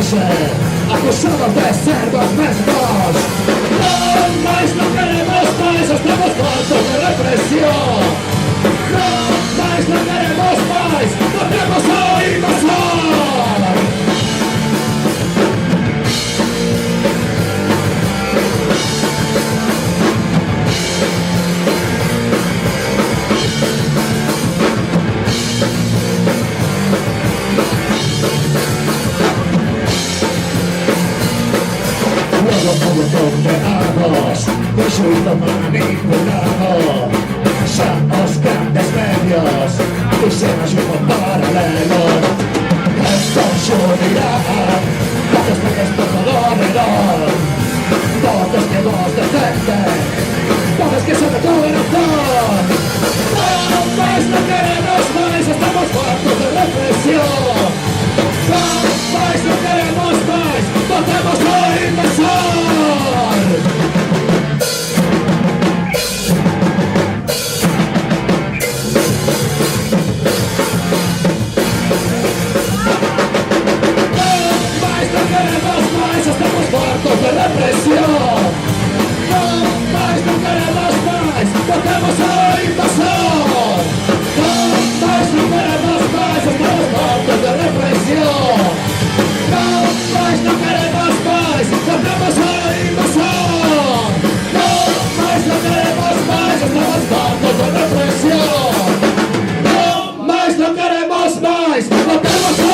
noche, acusados de ser deshonestos. No más, no queremos más, estamos hartos de represión. No más, no queremos más, votemos hoy invasor. Como condenados, insulto manipulado, ya los grandes medios hicieron su paralelo. Esto es unidad, votos porque por todo alrededor, votos que vos detecten, votos que son de tu corazón. No más, no queremos más, estamos hartos de represión. No más, no queremos más, votemos hoy invasor. Estamos hartos de represión. No más, no queremos más, votemos hoy invasor. No más, no queremos más, estamos hartos de represión. No más, no queremos más, votemos hoy invasor. No más, no queremos más, estamos hartos de represión. No más, no queremos más, votemos hoy invasor.